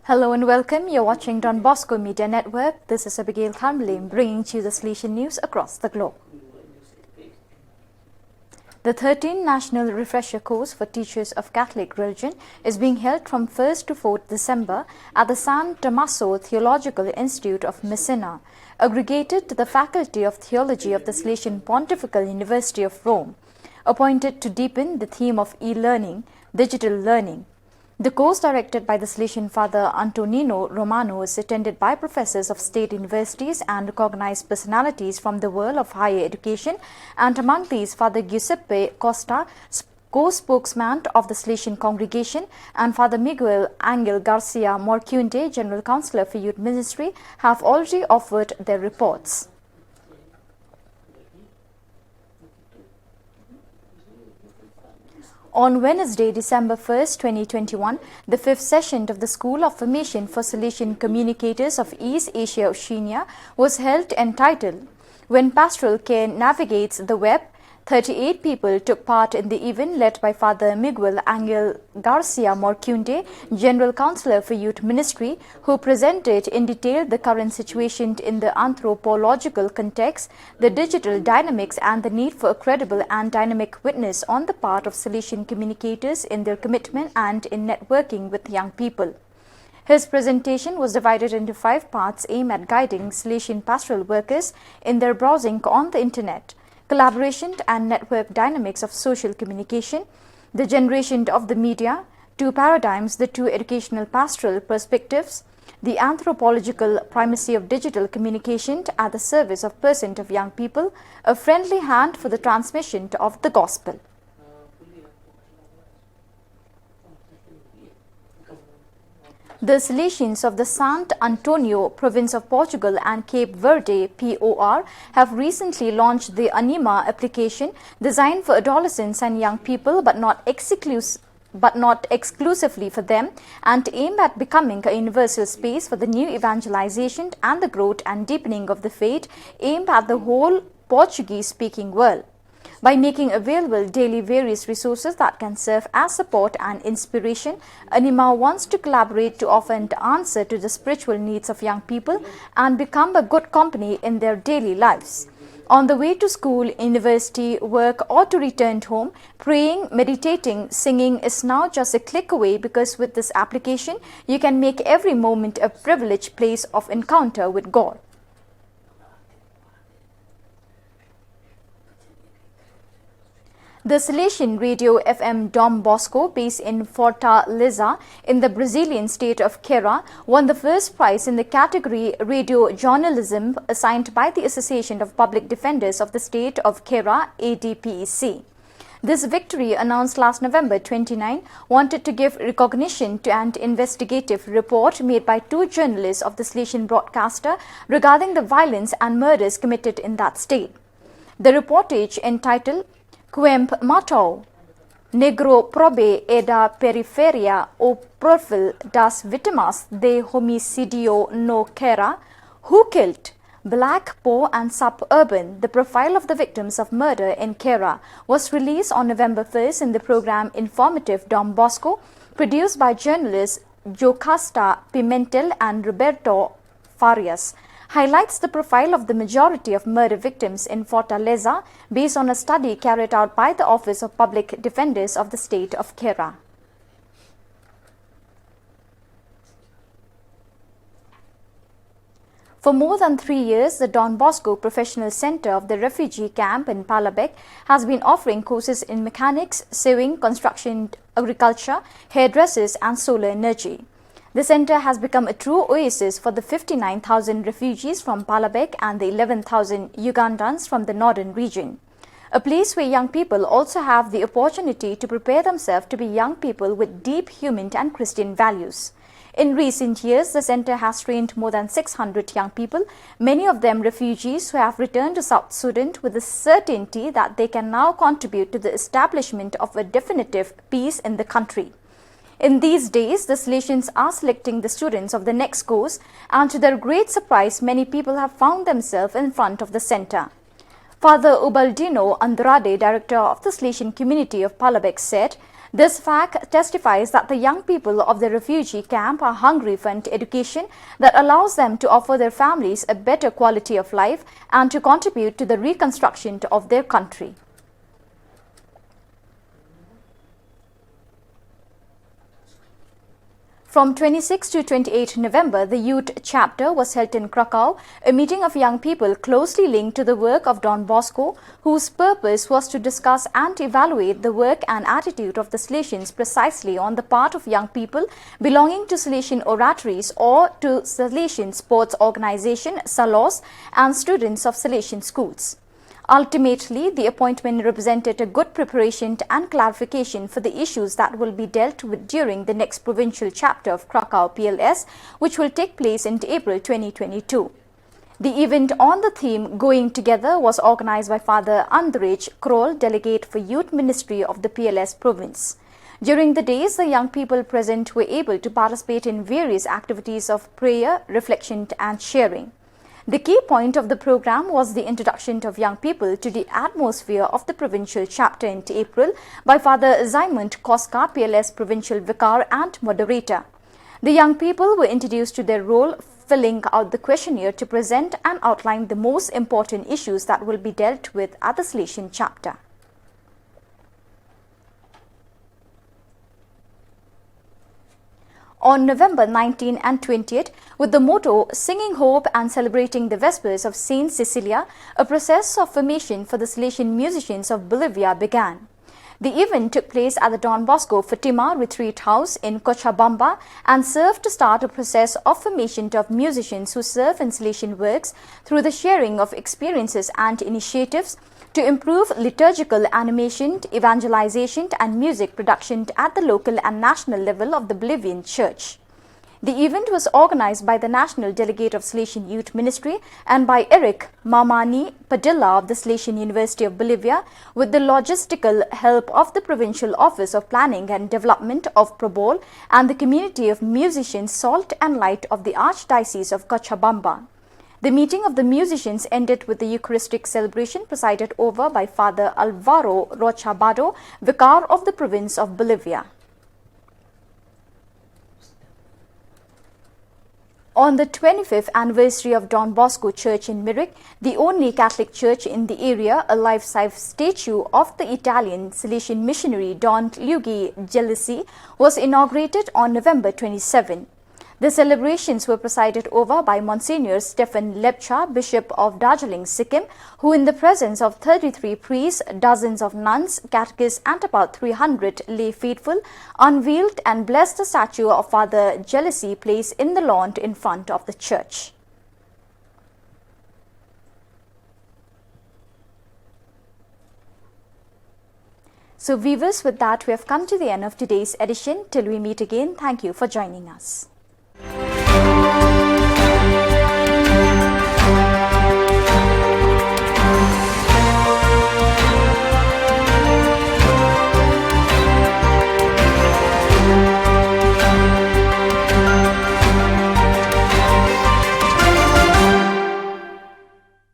Hello and welcome. You're watching Don Bosco Media Network. This is Abigail Khanbalim bringing to you the Salesian news across the globe. The 13th National Refresher Course for Teachers of Catholic Religion is being held from 1st to 4th December at the San Tommaso Theological Institute of Messina, aggregated to the Faculty of Theology of the Salesian Pontifical University of Rome, appointed to deepen the theme of e-learning, digital learning. The course, directed by the Salesian Father Antonino Romano, is attended by professors of state universities and recognized personalities from the world of higher education, and among these Father Giuseppe Costa, co-spokesman of the Salesian congregation, and Father Miguel Angel Garcia Morcunde, General Counsellor for Youth Ministry, have already offered their reports. On Wednesday, December 1st, 2021, the 5th session of the School of Formation for Salesian Communicators of East Asia Oceania was held, entitled "When Pastoral Care Navigates the Web." 38 people took part in the event, led by Father Miguel Angel Garcia Morcunde, General Counsellor for Youth Ministry, who presented in detail the current situation in the anthropological context, the digital dynamics, and the need for a credible and dynamic witness on the part of Salesian communicators in their commitment and in networking with young people. His presentation was divided into 5 parts aimed at guiding Salesian pastoral workers in their browsing on the Internet, collaboration and network dynamics of social communication, the generation of the media, 2 paradigms, the 2 educational pastoral perspectives, the anthropological primacy of digital communication at the service of percent of young people, a friendly hand for the transmission of the gospel. The Salesians of the Sant Antonio province of Portugal and Cape Verde (POR) have recently launched the Anima application, designed for adolescents and young people but not exclusively for them, and aimed at becoming a universal space for the new evangelization and the growth and deepening of the faith, aimed at the whole Portuguese-speaking world. By making available daily various resources that can serve as support and inspiration, Anima wants to collaborate to offer an answer to the spiritual needs of young people and become a good company in their daily lives. On the way to school, university, work, or to return home, praying, meditating, singing is now just a click away, because with this application, you can make every moment a privileged place of encounter with God. The Salesian Radio FM Dom Bosco, based in Fortaleza in the Brazilian state of Ceará, won the first prize in the category Radio Journalism assigned by the Association of Public Defenders of the State of Ceará, ADPEC. This victory, announced last November 29, wanted to give recognition to an investigative report made by 2 journalists of the Salesian broadcaster regarding the violence and murders committed in that state. The reportage, entitled Quem matou negro probe e da periferia o perfil das vítimas de homicídio no Ceará, who killed Black, Poor and Suburban, the profile of the victims of murder in Ceará, was released on November 1st in the program Informative Dom Bosco, produced by journalists Jocasta Pimentel and Roberto Farias. Highlights the profile of the majority of murder victims in Fortaleza based on a study carried out by the Office of Public Defenders of the State of Ceará. For more than 3 years, the Don Bosco Professional Center of the Refugee Camp in Palabek has been offering courses in mechanics, sewing, construction, agriculture, hairdressers and solar energy. The center has become a true oasis for the 59,000 refugees from Palabek and the 11,000 Ugandans from the northern region. A place where young people also have the opportunity to prepare themselves to be young people with deep human and Christian values. In recent years, the center has trained more than 600 young people, many of them refugees who have returned to South Sudan with the certainty that they can now contribute to the establishment of a definitive peace in the country. In these days, the Salesians are selecting the students of the next course, and to their great surprise, many people have found themselves in front of the center. Father Ubaldino Andrade, director of the Salesian community of Palabek, said, This fact testifies that the young people of the refugee camp are hungry for an education that allows them to offer their families a better quality of life and to contribute to the reconstruction of their country. From 26 to 28 November, the youth chapter was held in Krakow, a meeting of young people closely linked to the work of Don Bosco, whose purpose was to discuss and evaluate the work and attitude of the Salesians precisely on the part of young people belonging to Salesian oratories or to Salesian sports organization, Salos, and students of Salesian schools. Ultimately, the appointment represented a good preparation and clarification for the issues that will be dealt with during the next provincial chapter of Krakow PLS, which will take place in April 2022. The event on the theme Going Together was organized by Father Andrej Kroll, delegate for Youth Ministry of the PLS province. During the days, the young people present were able to participate in various activities of prayer, reflection and sharing. The key point of the program was the introduction of young people to the atmosphere of the provincial chapter in April by Father Zymont Koska, PLS provincial vicar and moderator. The young people were introduced to their role, filling out the questionnaire to present and outline the most important issues that will be dealt with at the Salesian chapter. On November 19 and 20th, with the motto Singing Hope and Celebrating the Vespers of Saint Cecilia, a process of formation for the Salesian musicians of Bolivia began. The event took place at the Don Bosco Fatima Retreat House in Cochabamba and served to start a process of formation of musicians who serve in Salesian works through the sharing of experiences and initiatives to improve liturgical animation, evangelization and music production at the local and national level of the Bolivian Church. The event was organized by the National Delegate of Salesian Youth Ministry and by Eric Mamani Padilla of the Salesian University of Bolivia with the logistical help of the Provincial Office of Planning and Development of Probol and the community of musicians Salt and Light of the Archdiocese of Cochabamba. The meeting of the musicians ended with the Eucharistic celebration presided over by Father Alvaro Rochabado, Vicar of the province of Bolivia. On the 25th anniversary of Don Bosco Church in Mirik, the only Catholic church in the area, a life-size statue of the Italian Salesian missionary Don Luigi Gelasi was inaugurated on November 27. The celebrations were presided over by Monsignor Stefan Lepcha, Bishop of Darjeeling, Sikkim, who in the presence of 33 priests, dozens of nuns, catechists and about 300 lay faithful, unveiled and blessed the statue of Father Gelasi placed in the lawn in front of the church. So viewers, with that we have come to the end of today's edition. Till we meet again, thank you for joining us.